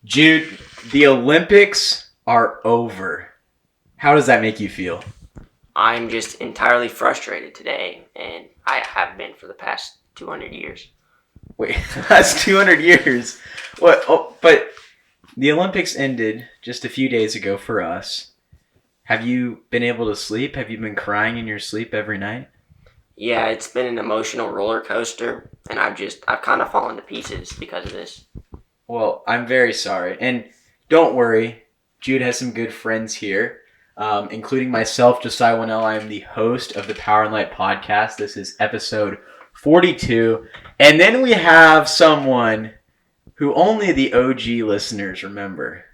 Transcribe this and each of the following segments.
Jude, the Olympics are over. How does that make you feel? I'm just entirely frustrated today, and I have been for the past 200 years. Wait, that's 200 years. What? Oh, but the Olympics ended just a few days ago for us. Have you been able to sleep? Have you been crying in your sleep every night? Yeah, it's been an emotional roller coaster, and I've kind of fallen to pieces because of this. Well, I'm very sorry. And don't worry, Jude has some good friends here, including myself, Josiah Winnell. I am the host of the Power and Light podcast. This is episode 42. And then we have someone who only the OG listeners remember.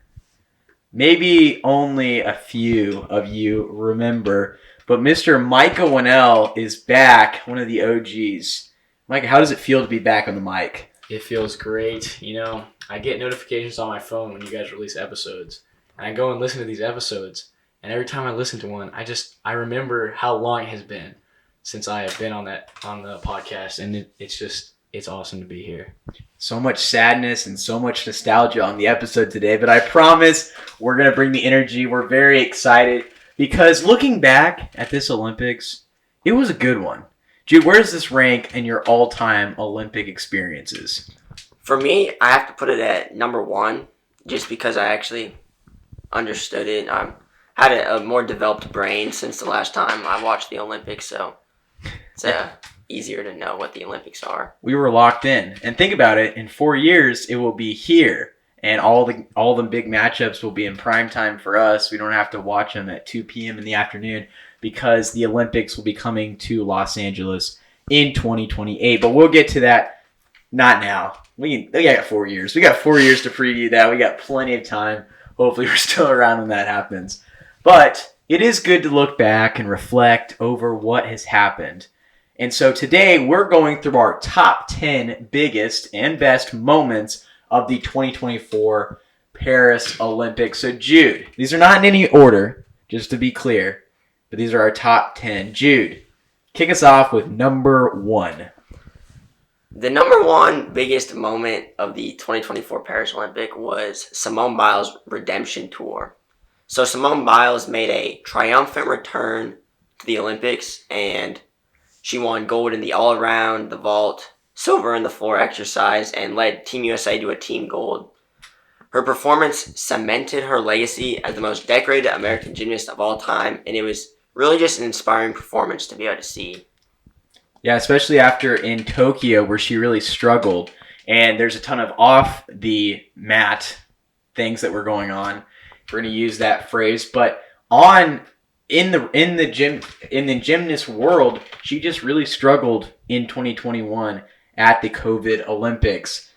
Maybe only a few of you remember, but Mr. Micah Winnell is back, one of the OGs. Micah, how does it feel to be back on the mic? It feels great. I get notifications on my phone when you guys release episodes. And I go and listen to these episodes. And every time I listen to one, I remember how long it has been since I have been on the podcast. And it's awesome to be here. So much sadness and so much nostalgia on the episode today, but I promise we're going to bring the energy. We're very excited because looking back at this Olympics, it was a good one. Jude, where does this rank in your all-time Olympic experiences? For me, I have to put it at number one, just because I actually understood it. I had a more developed brain since the last time I watched the Olympics, so it's easier to know what the Olympics are. We were locked in. And think about it, in 4 years, it will be here. And all the big matchups will be in prime time for us. We don't have to watch them at 2 p.m. in the afternoon because the Olympics will be coming to Los Angeles in 2028. But we'll get to that not now. We got 4 years. We got 4 years to preview that. We got plenty of time. Hopefully we're still around when that happens. But it is good to look back and reflect over what has happened. And so today we're going through our top 10 biggest and best moments of the 2024 Paris Olympics. So Jude, these are not in any order, just to be clear, but these are our top 10. Jude, kick us off with number one. The number one biggest moment of the 2024 Paris Olympic was Simone Biles' redemption tour. So Simone Biles made a triumphant return to the Olympics, and she won gold in the all-around, the vault, silver in the floor exercise, and led Team USA to a team gold. Her performance cemented her legacy as the most decorated American gymnast of all time, and it was really just an inspiring performance to be able to see. Yeah, especially after in Tokyo where she really struggled, and there's a ton of off the mat things that were going on. We're going to use that phrase, but in the gymnast world, she just really struggled in 2021 at the COVID Olympics.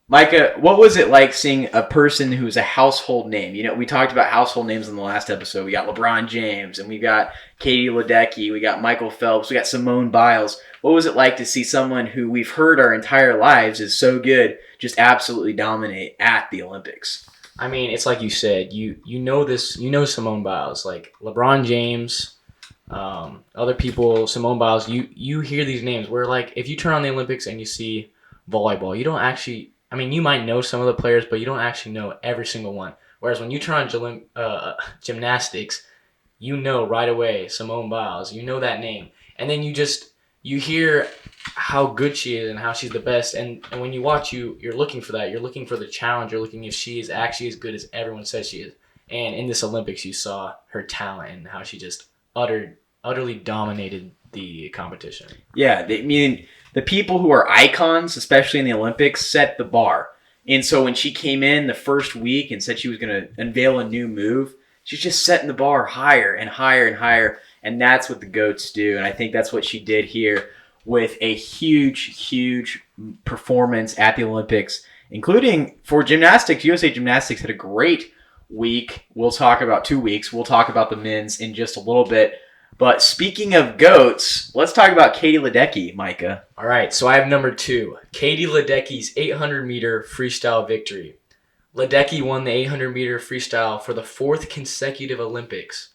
Micah, what was it like seeing a person who's a household name? We talked about household names in the last episode. We got LeBron James, and we got Katie Ledecky, we got Michael Phelps, we got Simone Biles. What was it like to see someone who we've heard our entire lives is so good just absolutely dominate at the Olympics? I mean, it's like you said, you know Simone Biles, like LeBron James, other people, Simone Biles, you hear these names where, like, if you turn on the Olympics and you see volleyball, you don't actually, I mean, you might know some of the players, but you don't actually know every single one. Whereas when you turn on gymnastics, you know right away Simone Biles, you know that name. And then you hear how good she is and how she's the best. And when you watch, you're looking for that. You're looking for the challenge. You're looking if she is actually as good as everyone says she is. And in this Olympics, you saw her talent and how she just utterly dominated the competition. Yeah, the people who are icons, especially in the Olympics, set the bar. And so when she came in the first week and said she was going to unveil a new move, she's just setting the bar higher and higher and higher. And that's what the GOATs do. And I think that's what she did here with a huge, huge performance at the Olympics, including for gymnastics. USA Gymnastics had a great week. We'll talk about 2 weeks. We'll talk about the men's in just a little bit. But speaking of GOATs, let's talk about Katie Ledecky, Micah. All right, so I have number two, Katie Ledecky's 800-meter freestyle victory. Ledecky won the 800-meter freestyle for the fourth consecutive Olympics,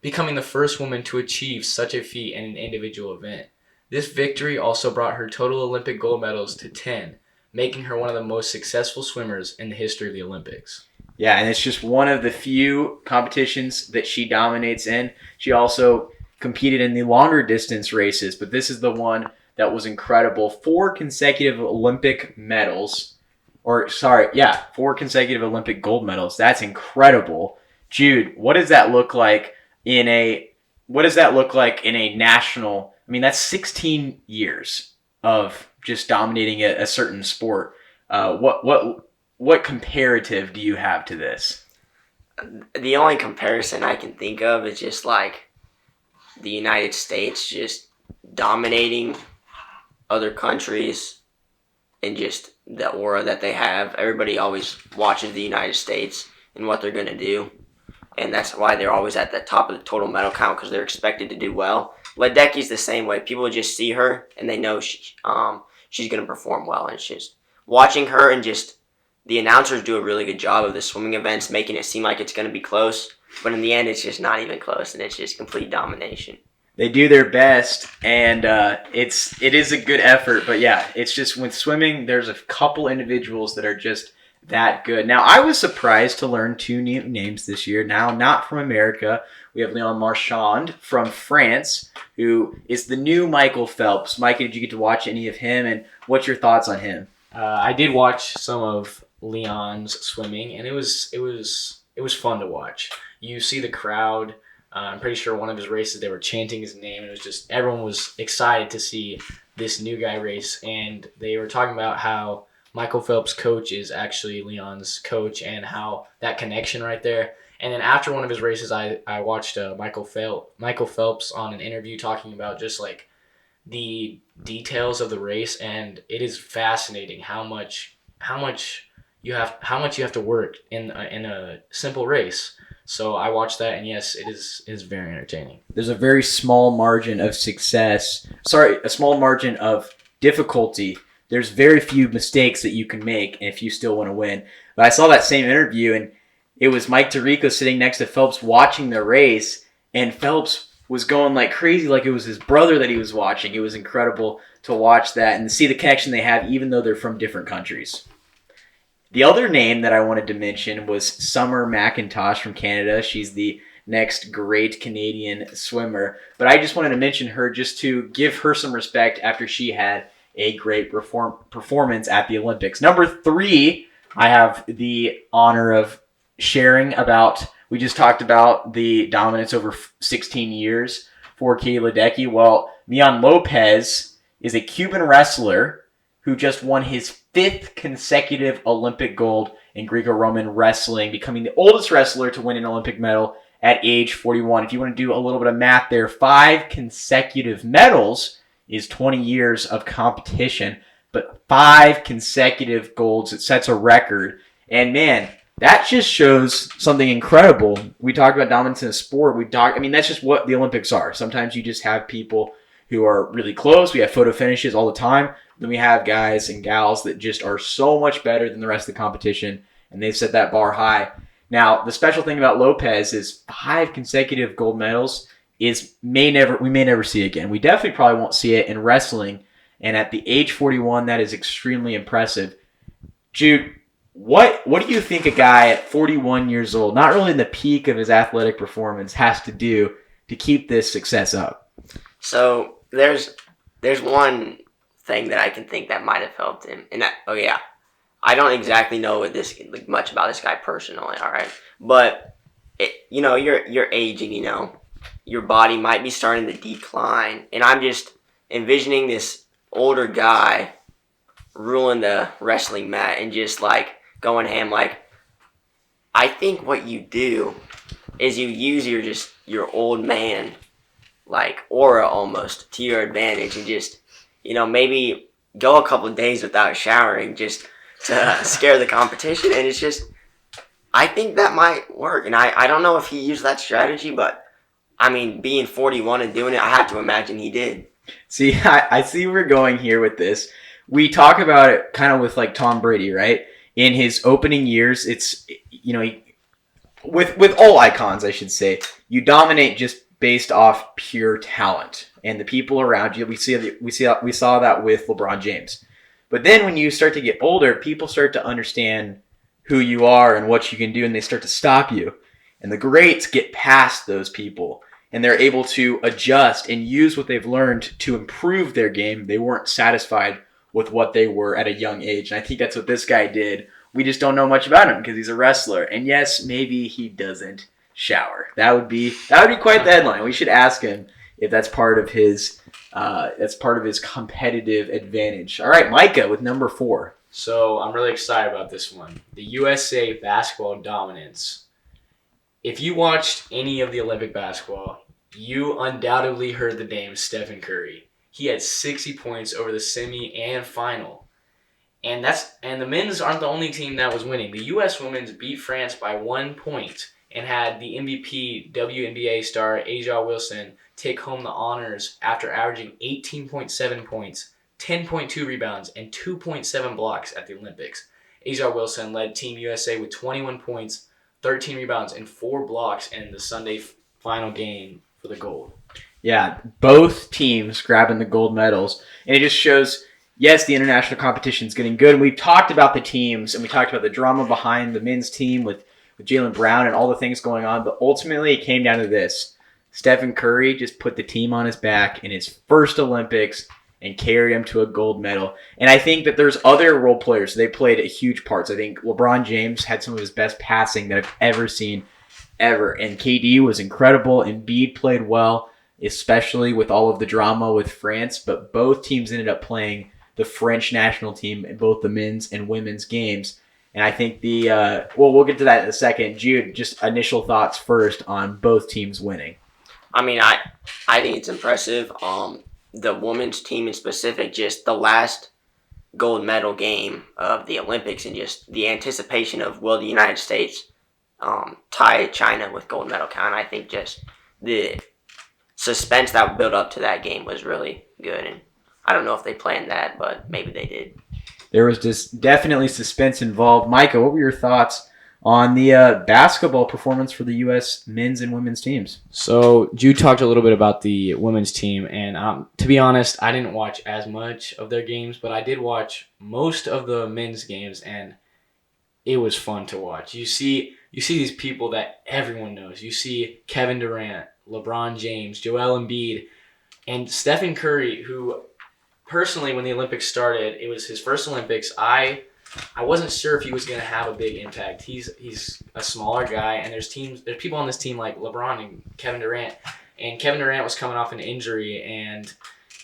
becoming the first woman to achieve such a feat in an individual event. This victory also brought her total Olympic gold medals to 10, making her one of the most successful swimmers in the history of the Olympics. Yeah, and it's just one of the few competitions that she dominates in. She also competed in the longer distance races, but this is the one that was incredible. 4 consecutive Olympic medals. Four consecutive Olympic gold medals. That's incredible. Jude, what does that look like in a national? I mean, that's 16 years of just dominating a certain sport. What comparative do you have to this? The only comparison I can think of is just like the United States just dominating other countries and just the aura that they have. Everybody always watches the United States and what they're going to do. And that's why they're always at the top of the total medal count, because they're expected to do well. Ledecky's the same way. People just see her and they know she's going to perform well. And it's just watching her, and just the announcers do a really good job of the swimming events, making it seem like it's going to be close. But in the end, it's just not even close, and it's just complete domination. They do their best, and it is a good effort. But yeah, it's just with swimming, there's a couple individuals that are just that good. Now, I was surprised to learn 2 new names this year. Now, not from America. We have Leon Marchand from France, who is the new Michael Phelps. Mikey, did you get to watch any of him, and what's your thoughts on him? I did watch some of Leon's swimming, and it was fun to watch. You see the crowd. I'm pretty sure one of his races they were chanting his name. It was just everyone was excited to see this new guy race, and they were talking about how Michael Phelps' coach is actually Leon's coach, and how that connection right there. And then after one of his races, I watched Michael Phelps on an interview talking about just like the details of the race, and it is fascinating how much you have to work in a simple race. So I watched that, and yes, it is very entertaining. There's a very small margin of success. A small margin of difficulty. There's very few mistakes that you can make if you still want to win. But I saw that same interview, and it was Mike Tirico sitting next to Phelps watching the race, and Phelps was going like crazy, like it was his brother that he was watching. It was incredible to watch that and see the connection they have, even though they're from different countries. The other name that I wanted to mention was Summer McIntosh from Canada. She's the next great Canadian swimmer. But I just wanted to mention her just to give her some respect after she had a great performance at the Olympics. Number 3, I have the honor of sharing about. We just talked about the dominance over 16 years for Katie Ledecky. Well, Mian Lopez is a Cuban wrestler who just won his 5th consecutive Olympic gold in Greco-Roman wrestling, becoming the oldest wrestler to win an Olympic medal at age 41. If you want to do a little bit of math there, 5 consecutive medals is 20 years of competition, but 5 consecutive golds, it sets a record. And man, that just shows something incredible. We talked about dominance in a sport. That's just what the Olympics are. Sometimes you just have people who are really close. We have photo finishes all the time. Then we have guys and gals that just are so much better than the rest of the competition, and they've set that bar high. Now, the special thing about Lopez is 5 consecutive gold medals we may never see again. We definitely probably won't see it in wrestling, and at the age 41, that is extremely impressive. Jude, what do you think a guy at 41 years old, not really in the peak of his athletic performance, has to do to keep this success up? So there's one thing that I can think that might have helped him, and I don't exactly know much about this guy personally, all right, but you're aging, your body might be starting to decline, and I'm just envisioning this older guy ruling the wrestling mat and just like going ham. Like, I think what you do is you use your old man like aura almost to your advantage, and just maybe go a couple of days without showering just to scare the competition. And it's just, I think that might work, and I don't know if he used that strategy, but I mean, being 41 and doing it, I have to imagine he did. See, I see where we're going here with this. We talk about it kind of with like Tom Brady, right? In his opening years, it's, with all icons, I should say, you dominate just based off pure talent and the people around you. We saw that with LeBron James. But then when you start to get older, people start to understand who you are and what you can do, and they start to stop you. And the greats get past those people, and they're able to adjust and use what they've learned to improve their game. They weren't satisfied with what they were at a young age. And I think that's what this guy did. We just don't know much about him because he's a wrestler. And yes, maybe he doesn't shower. That would be quite the headline. We should ask him if that's part of his competitive advantage. All right, Micah with number 4. So I'm really excited about this one. The USA basketball dominance. If you watched any of the Olympic basketball, you undoubtedly heard the name Stephen Curry. He had 60 points over the semi and final. And the men's aren't the only team that was winning. The U.S. women's beat France by 1 point and had the MVP WNBA star Aja Wilson take home the honors after averaging 18.7 points, 10.2 rebounds, and 2.7 blocks at the Olympics. Aja Wilson led Team USA with 21 points, 13 rebounds, and 4 blocks in the Sunday final game for the gold. Yeah, both teams grabbing the gold medals. And it just shows, yes, the international competition is getting good. And we've talked about the teams, and we talked about the drama behind the men's team with Jaylen Brown and all the things going on. But ultimately, it came down to this. Stephen Curry just put the team on his back in his first Olympics and carried him to a gold medal. And I think that there's other role players. They played a huge part. I think LeBron James had some of his best passing that I've ever seen, ever. And KD was incredible. Embiid played well, especially with all of the drama with France. But both teams ended up playing the French national team in both the men's and women's games. And I think we'll get to that in a second. Jude, just initial thoughts first on both teams winning. I mean, I think it's impressive. The women's team in specific, just the last gold medal game of the Olympics, and just the anticipation of, will the United States tie China with gold medal count? I think just the suspense that built up to that game was really good. And I don't know if they planned that, but maybe they did. There was just definitely suspense involved. Micah, what were your thoughts on the basketball performance for the U.S. men's and women's teams? So Jude talked a little bit about the women's team, and to be honest, I didn't watch as much of their games, but I did watch most of the men's games, and it was fun to watch. You see these people that everyone knows. You see Kevin Durant, LeBron James, Joel Embiid, and Stephen Curry, who personally, when the Olympics started, it was his first Olympics. I wasn't sure if he was going to have a big impact. He's a smaller guy, and there's people on this team like LeBron and Kevin Durant. And Kevin Durant was coming off an injury, and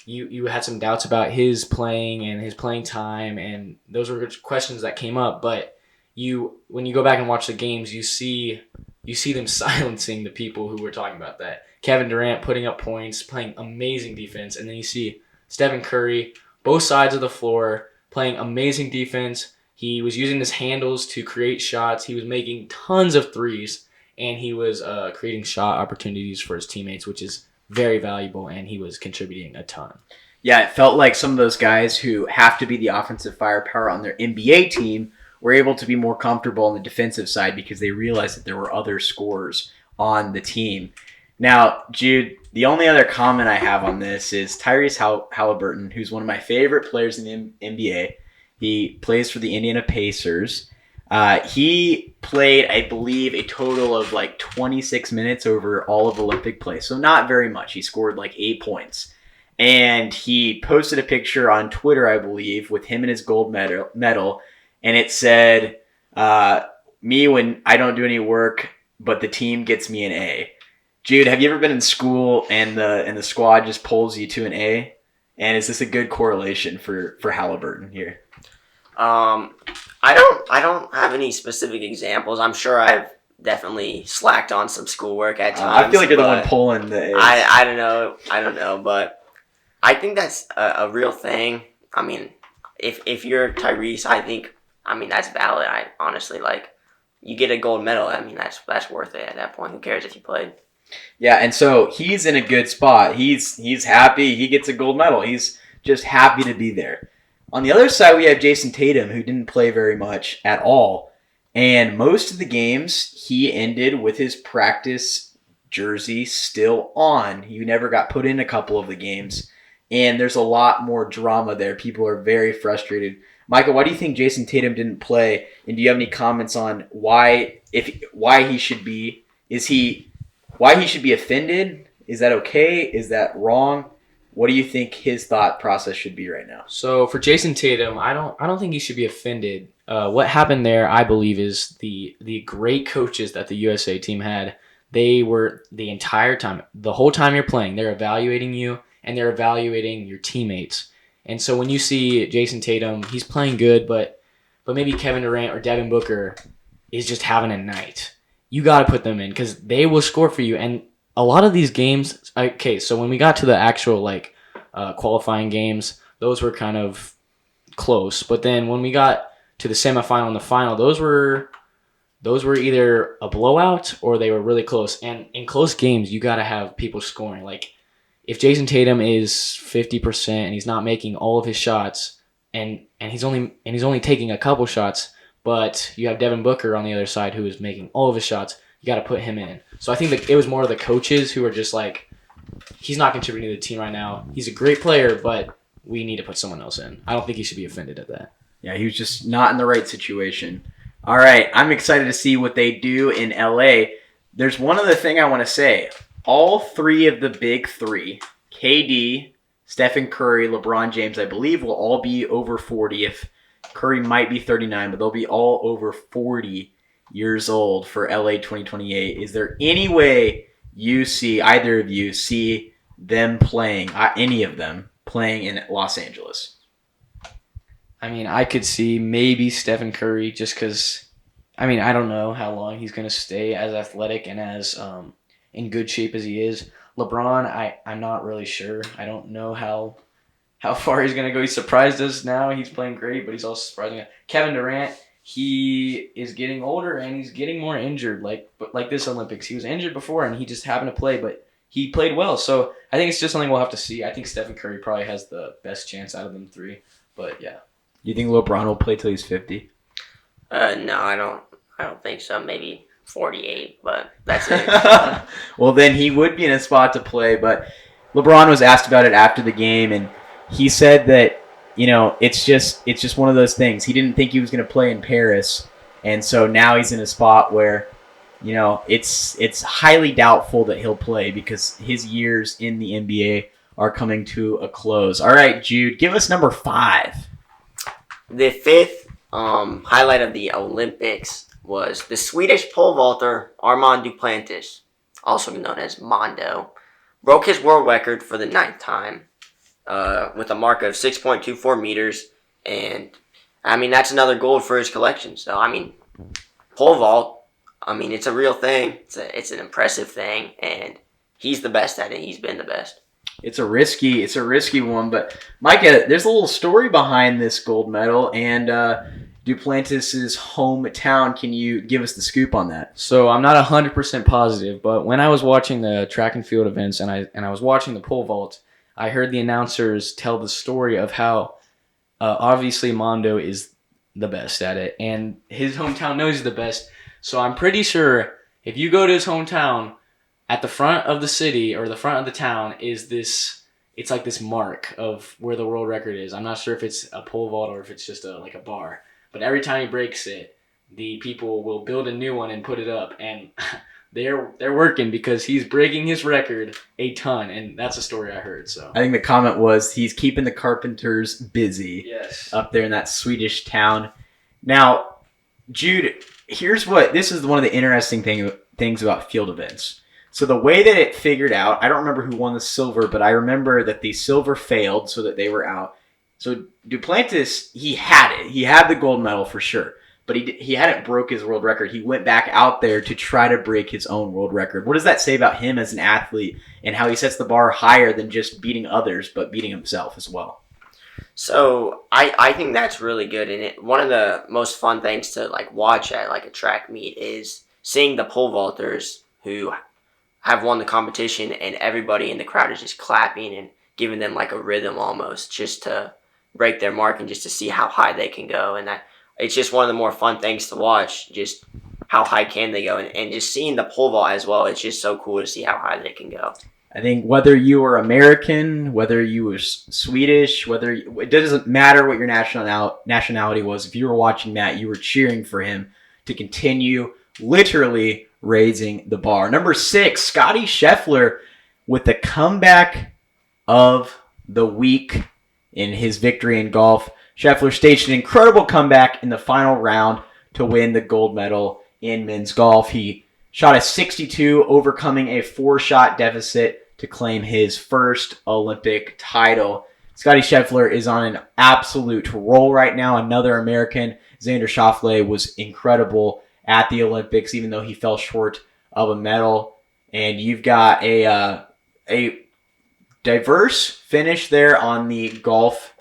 you had some doubts about his playing and his playing time, and those were questions that came up. But when you go back and watch the games, you see them silencing the people who were talking about that. Kevin Durant putting up points, playing amazing defense, and then you see Stephen Curry, both sides of the floor, playing amazing defense. He was using his handles to create shots. He was making tons of threes, and he was creating shot opportunities for his teammates, which is very valuable, and he was contributing a ton. Yeah, it felt like some of those guys who have to be the offensive firepower on their NBA team were able to be more comfortable on the defensive side because they realized that there were other scorers on the team. Now, Jude, the only other comment I have on this is Tyrese Halliburton, who's one of my favorite players in the NBA. He plays for the Indiana Pacers. He played, I believe, a total of like 26 minutes over all of Olympic play, so not very much. He scored like 8 points. And he posted a picture on Twitter, I believe, with him and his gold medal, and it said, me when I don't do any work, but the team gets me an A. Jude, have you ever been in school and the squad just pulls you to an A? And is this a good correlation for Halliburton here? I don't have any specific examples. I'm sure I've definitely slacked on some schoolwork at times. I feel like you're the one pulling the A's. I don't know, but I think that's a real thing. I mean, if you're Tyrese, I mean that's valid. I honestly, like, you get a gold medal. I mean that's worth it at that point. Who cares if you played? Yeah, and so he's in a good spot. He's happy. He gets a gold medal. He's just happy to be there. On the other side, we have Jason Tatum, who didn't play very much at all. And most of the games, he ended with his practice jersey still on. He never got put in a couple of the games. and there's a lot more drama there. People are very frustrated. Michael, why do you think Jason Tatum didn't play? And do you have any comments on why he should be? Why he should be offended? Is that okay? Is that wrong? What do you think his thought process should be right now? So for Jason Tatum, I don't think he should be offended. What happened there, I believe, is the great coaches that the USA team had. They were the entire time, the whole time you're playing, they're evaluating you and they're evaluating your teammates. And so when you see Jason Tatum, he's playing good, but maybe Kevin Durant or Devin Booker is just having a night. You got to put them in because they will score for you. And a lot of these games, okay, so when we got to the actual qualifying games, those were kind of close. But then when we got to the semifinal and the final, those were either a blowout or they were really close. And in close games, you got to have people scoring. Like if Jason Tatum is 50% and he's not making all of his shots, and he's only taking a couple shots, but you have Devin Booker on the other side who is making all of his shots, you got to put him in. So I think that it was more of the coaches who were just like, he's not contributing to the team right now. He's a great player, but we need to put someone else in. I don't think he should be offended at that. Yeah, he was just not in the right situation. All right, I'm excited to see what they do in LA. There's one other thing I want to say. All three of the big three, KD, Stephen Curry, LeBron James, I believe will all be over 40. If Curry might be 39, but they'll be all over 40 years old for LA 2028. Is there any way either of you see them playing, any of them playing in Los Angeles? I mean, I could see maybe Stephen Curry just because, I mean, I don't know how long he's going to stay as athletic and as in good shape as he is. LeBron, I'm not really sure. I don't know how far he's going to go. He surprised us now. He's playing great, but he's also surprising us. Kevin Durant, he is getting older and he's getting more injured. Like this Olympics, he was injured before and he just happened to play, but he played well. So I think it's just something we'll have to see. I think Stephen Curry probably has the best chance out of them three. But yeah. Do you think LeBron will play till he's 50? No, I don't think so. Maybe 48, but that's it. Well, then he would be in a spot to play. But LeBron was asked about it after the game, and he said that it's just one of those things. He didn't think he was going to play in Paris, and so now he's in a spot where it's highly doubtful that he'll play because his years in the NBA are coming to a close. All right, Jude, give us number 5. The fifth highlight of the Olympics was the Swedish pole vaulter Armand Duplantis, also known as Mondo, broke his world record for the 9th time with a mark of 6.24 meters. And, I mean, that's another gold for his collection. So, I mean, pole vault, I mean, it's a real thing. It's an impressive thing. And he's the best at it. He's been the best. It's a risky one, but Micah, there's a little story behind this gold medal and Duplantis' hometown. Can you give us the scoop on that? So I'm not 100% positive, but when I was watching the track and field events and I was watching the pole vault, I heard the announcers tell the story of how obviously Mondo is the best at it, and his hometown knows he's the best. So I'm pretty sure if you go to his hometown, at the front of the city or the front of the town is it's like this mark of where the world record is. I'm not sure if it's a pole vault or if it's just like a bar. But every time he breaks it, the people will build a new one and put it up. And they're working because he's breaking his record a ton. And that's a story I heard. So I think the comment was he's keeping the carpenters busy. Yes. Up there in that Swedish town. Now, Jude, this is one of the interesting things about field events. So the way that it figured out, I don't remember who won the silver, but I remember that the silver failed so that they were out. So Duplantis, he had it. He had the gold medal for sure, but he hadn't broke his world record. He went back out there to try to break his own world record. What does that say about him as an athlete and how he sets the bar higher than just beating others, but beating himself as well? So I think that's really good. And one of the most fun things to watch at a track meet is seeing the pole vaulters who have won the competition and everybody in the crowd is just clapping and giving them a rhythm almost just to break their mark and just to see how high they can go. And it's just one of the more fun things to watch, just how high can they go. And just seeing the pole vault as well, it's just so cool to see how high they can go. I think whether you were American, whether you were Swedish, it doesn't matter what your nationality was. If you were watching that, you were cheering for him to continue literally raising the bar. Number 6, Scotty Scheffler with the comeback of the week in his victory in golf. Scheffler staged an incredible comeback in the final round to win the gold medal in men's golf. He shot a 62, overcoming a 4-shot deficit to claim his first Olympic title. Scotty Scheffler is on an absolute roll right now. Another American, Xander Schauffele, was incredible at the Olympics, even though he fell short of a medal. And you've got a diverse finish there on the golf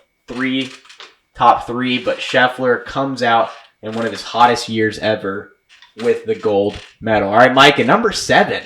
top three, but Scheffler comes out in one of his hottest years ever with the gold medal. All right, Mike, at number 7.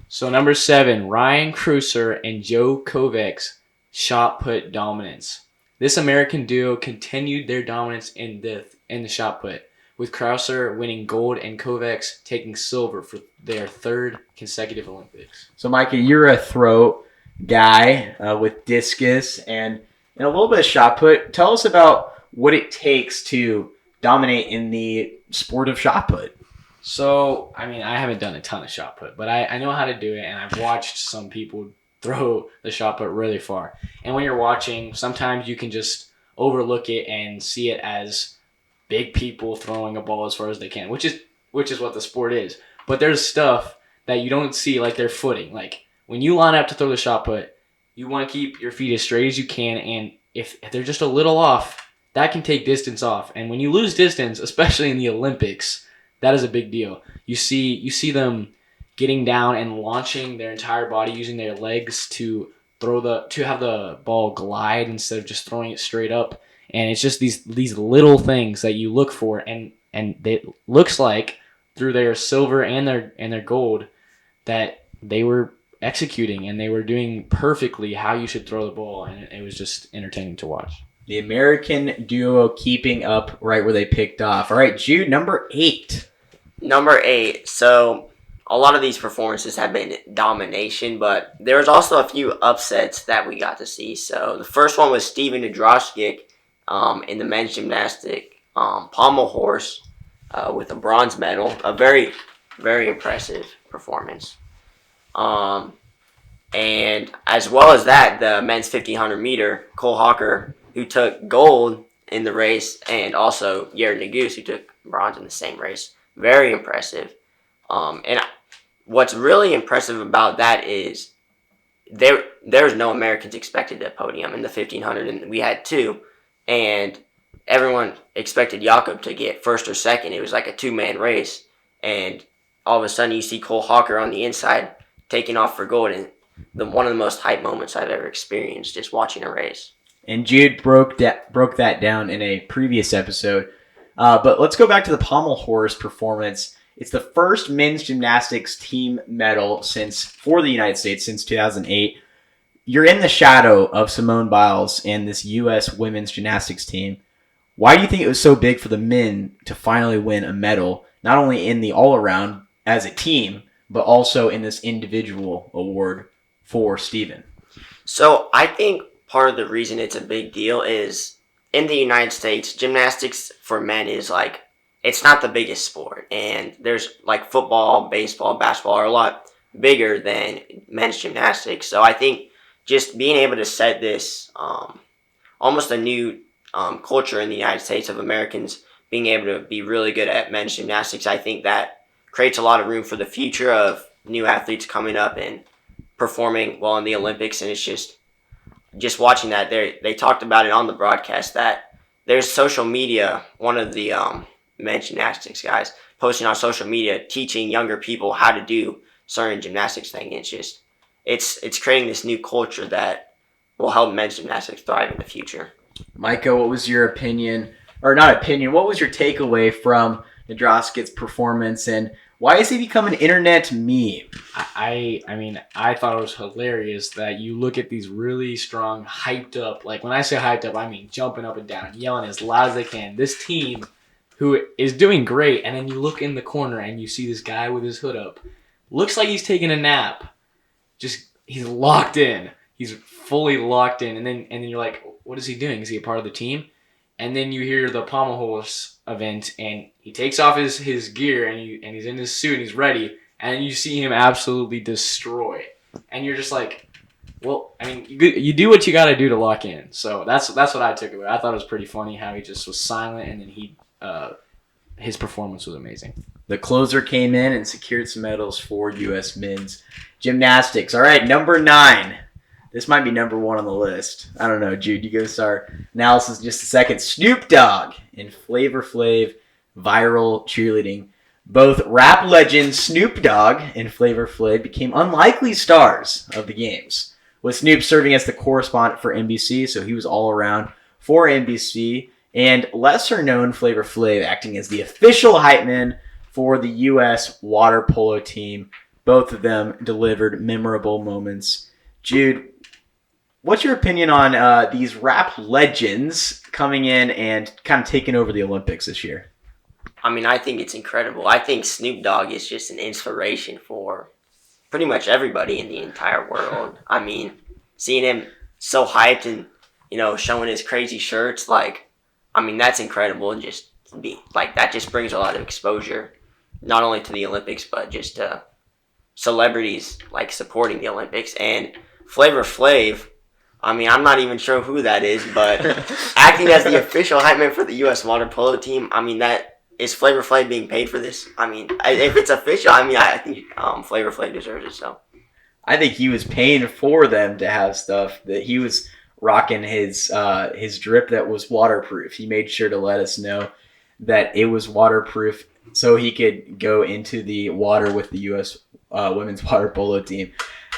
So number 7, Ryan Kreuser and Joe Kovac's shot put dominance. This American duo continued their dominance in the shot put, with Kreuser winning gold and Kovac's taking silver for their 3rd consecutive Olympics. So, Micah, you're a throw guy with discus and a little bit of shot put. Tell us about what it takes to dominate in the sport of shot put. So, I haven't done a ton of shot put, but I know how to do it, and I've watched some people throw the shot put really far. And when you're watching, sometimes you can just overlook it and see it as big people throwing a ball as far as they can, which is what the sport is. But there's stuff that you don't see, like their footing. Like when you line up to throw the shot put, you want to keep your feet as straight as you can, and if they're just a little off, that can take distance off. And when you lose distance, especially in the Olympics, that is a big deal. You see them getting down and launching their entire body using their legs to have the ball glide instead of just throwing it straight up. And it's just these little things that you look for, and it looks like through their silver and their gold that they were executing and they were doing perfectly how you should throw the ball, and it was just entertaining to watch. The American duo keeping up right where they picked off. All right, Jude, number 8. Number 8. So a lot of these performances have been domination, but there was also a few upsets that we got to see. So the first one was Steven Nadroskic in the men's gymnastic pommel horse with a bronze medal. A very, very impressive performance. And as well as that, the men's 1500 meter, Cole Hawker, who took gold in the race, and also Jared Naguse, who took bronze in the same race. Very impressive. And what's really impressive about that is there's no Americans expected at podium in the 1500, and we had 2. And everyone expected Jakob to get first or second. It was like a 2-man race. And all of a sudden you see Cole Hawker on the inside taking off for gold. And one of the most hype moments I've ever experienced just watching a race. And Jude broke that down in a previous episode. But let's go back to the pommel horse performance. It's the first men's gymnastics team medal for the United States since 2008. You're in the shadow of Simone Biles and this U.S. women's gymnastics team. Why do you think it was so big for the men to finally win a medal, not only in the all-around as a team, but also in this individual award for Steven? So I think part of the reason it's a big deal is in the United States, gymnastics for men is like, it's not the biggest sport. And there's like football, baseball, basketball are a lot bigger than men's gymnastics. So I think just being able to set this almost a new culture in the United States of Americans being able to be really good at men's gymnastics, I think that creates a lot of room for the future of new athletes coming up and performing well in the Olympics. And it's just watching that. They talked about it on the broadcast that there's social media, one of the men's gymnastics guys posting on social media teaching younger people how to do certain gymnastics thing. It's creating this new culture that will help men's gymnastics thrive in the future. Micah, what was your opinion, or not opinion, what was your takeaway from Nadroskic's performance, and why has he become an internet meme? I thought it was hilarious that you look at these really strong, hyped up, like when I say hyped up, I mean jumping up and down, yelling as loud as they can. This team who is doing great, and then you look in the corner and you see this guy with his hood up. Looks like he's taking a nap. Just he's locked in. He's fully locked in, and then you're like, what is he doing? Is he a part of the team? And then you hear the pommel horse event, and he takes off his gear, and he's in his suit, and he's ready, and you see him absolutely destroy. And you're just like, well, I mean, you do what you got to do to lock in. So that's what I took away. I thought it was pretty funny how he just was silent, and then his performance was amazing. The closer came in and secured some medals for U.S. men's gymnastics. All right, number 9. This might be number 1 on the list. I don't know, Jude. You go start analysis in just a second. Snoop Dogg and Flavor Flav viral cheerleading. Both rap legends Snoop Dogg and Flavor Flav became unlikely stars of the games, with Snoop serving as the correspondent for NBC, so he was all around for NBC, and lesser-known Flavor Flav acting as the official hype man for the U.S. water polo team. Both of them delivered memorable moments. Jude, what's your opinion on these rap legends coming in and kind of taking over the Olympics this year? I mean, I think it's incredible. I think Snoop Dogg is just an inspiration for pretty much everybody in the entire world. I mean, seeing him so hyped and, showing his crazy shirts, that's incredible. And just that just brings a lot of exposure, not only to the Olympics, but just to celebrities, supporting the Olympics. And Flavor Flav, I'm not even sure who that is, but acting as the official hype man for the U.S. water polo team, that is Flavor Flav being paid for this? If it's official, I think Flavor Flav deserves it. So, I think he was paying for them to have stuff that he was rocking his drip that was waterproof. He made sure to let us know that it was waterproof so he could go into the water with the U.S. Women's water polo team.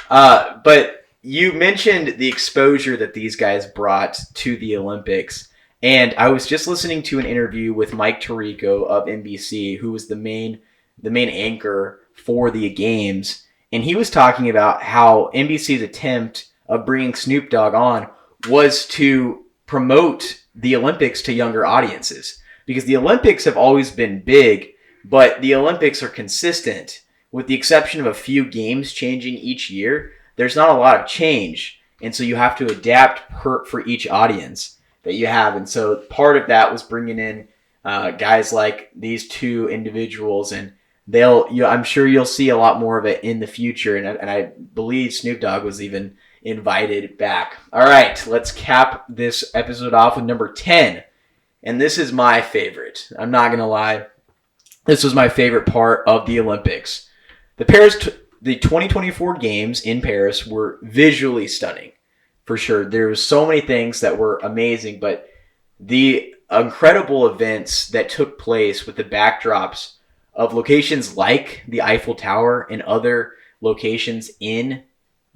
But you mentioned the exposure that these guys brought to the Olympics. And I was just listening to an interview with Mike Tirico of NBC, who was the main anchor for the games. And he was talking about how NBC's attempt of bringing Snoop Dogg on was to promote the Olympics to younger audiences. Because the Olympics have always been big, but the Olympics are consistent. With the exception of a few games changing each year, there's not a lot of change. And so you have to adapt for each audience that you have. And so part of that was bringing in guys like these two individuals, and I'm sure you'll see a lot more of it in the future. And I believe Snoop Dogg was even invited back. All right, let's cap this episode off with number 10. And this is my favorite. I'm not going to lie. This was my favorite part of the Olympics. The 2024 games in Paris were visually stunning. For sure. There was so many things that were amazing, but the incredible events that took place with the backdrops of locations like the Eiffel Tower and other locations in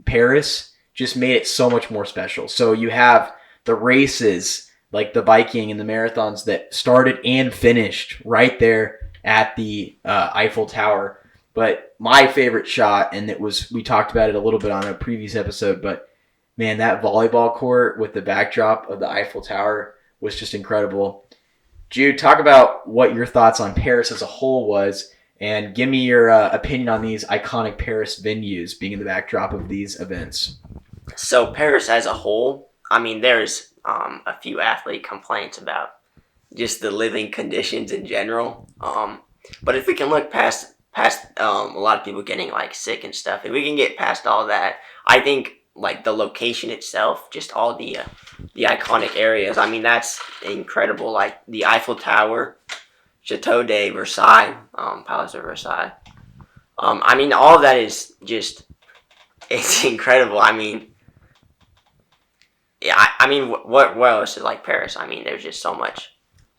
Paris just made it so much more special. So you have the races like the biking and the marathons that started and finished right there at the Eiffel Tower. But my favorite shot, and we talked about it a little bit on a previous episode, but man, that volleyball court with the backdrop of the Eiffel Tower was just incredible. Jude, talk about what your thoughts on Paris as a whole was, and give me your opinion on these iconic Paris venues being in the backdrop of these events. So Paris as a whole, there's a few athlete complaints about just the living conditions in general. But if we can look past a lot of people getting sick and stuff, if we can get past all that, I think the location itself, just all the iconic areas. That's incredible. The Eiffel Tower, Chateau de Versailles, Palace of Versailles. All of that is just, it's incredible. What else is like Paris? There's just so much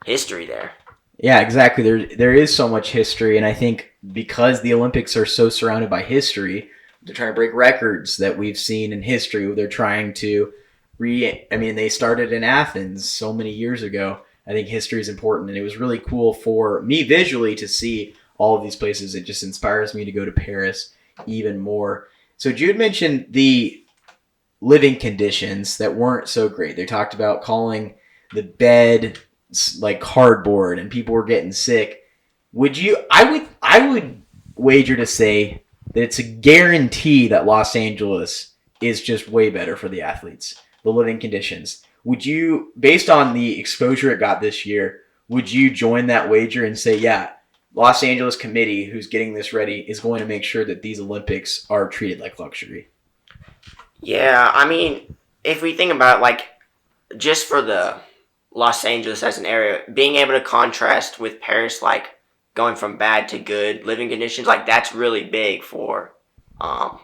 history there. Yeah, exactly. There is so much history, and I think because the Olympics are so surrounded by history, they're trying to break records that we've seen in history. They're trying to they started in Athens so many years ago. I think history is important, and it was really cool for me visually to see all of these places. It just inspires me to go to Paris even more. So Jude mentioned the living conditions that weren't so great. They talked about calling the bed cardboard, and people were getting sick. I would wager to say that it's a guarantee that Los Angeles is just way better for the athletes. The living conditions. Would you, based on the exposure it got this year, would you join that wager and say, yeah, Los Angeles committee who's getting this ready is going to make sure that these Olympics are treated like luxury? Yeah, I mean, if we think about like just for the Los Angeles as an area, being able to contrast with Paris, like going from bad to good living conditions, like that's really big for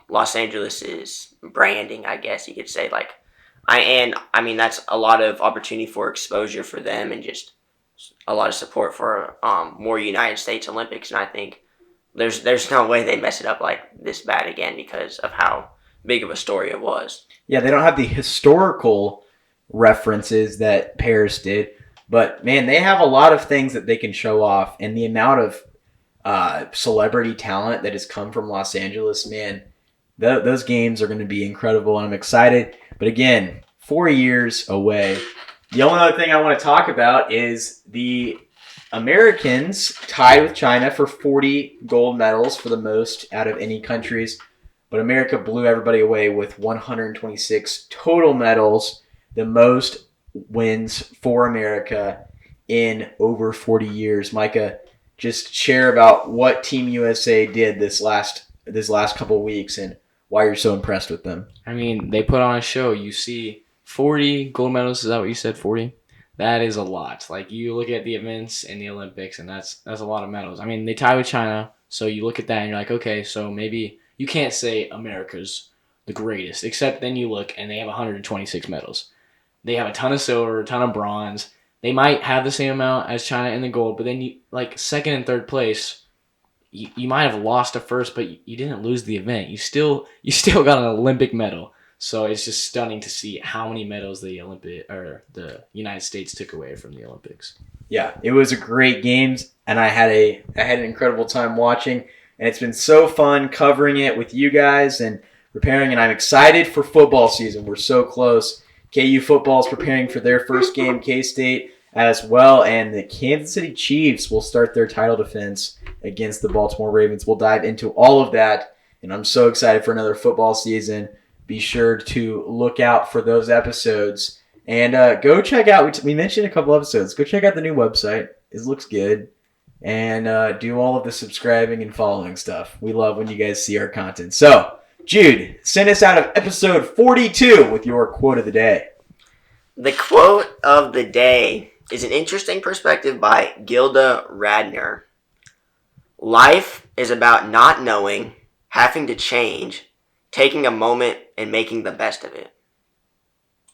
Los Angeles's branding, I guess you could say. Like, I mean that's a lot of opportunity for exposure for them and just a lot of support for more United States Olympics. And I think there's no way they mess it up like this bad again because of how big of a story it was. Yeah, they don't have the historical references that Paris did, but man, they have a lot of things that they can show off, and the amount of celebrity talent that has come from Los Angeles, man, those games are going to be incredible, and I'm excited. But again, 4 years away. The only other thing I want to talk about is the Americans tied with China for 40 gold medals, for the most out of any countries. But America blew everybody away with 126 total medals, the most wins for America in over 40 years. Micah, just share about what Team USA did this last couple of weeks and why you're so impressed with them. I mean, they put on a show. You see 40 gold medals. Is that what you said, 40? That is a lot. Like, you look at the events in the Olympics, and that's a lot of medals. I mean, they tie with China, so you look at that, and you're like, okay, so maybe you can't say America's the greatest, except then you look, and they have 126 medals. They have a ton of silver, a ton of bronze. They might have the same amount as China in the gold, but then you like second and third place, you might have lost a first, but you didn't lose the event. You still got an Olympic medal. So it's just stunning to see how many medals the United States took away from the Olympics. Yeah, it was a great games, and I had an incredible time watching, and it's been so fun covering it with you guys and preparing, and I'm excited for football season. We're so close. KU football is preparing for their first game, K-State as well, and the Kansas City Chiefs will start their title defense against the Baltimore Ravens. We'll dive into all of that, and I'm so excited for another football season. Be sure to look out for those episodes, and go check out, we mentioned a couple episodes, go check out the new website. It looks good, and do all of the subscribing and following stuff. We love when you guys see our content. So, Jude, send us out of episode 42 with your quote of the day. The quote of the day is an interesting perspective by Gilda Radner. Life is about not knowing, having to change, taking a moment and making the best of it.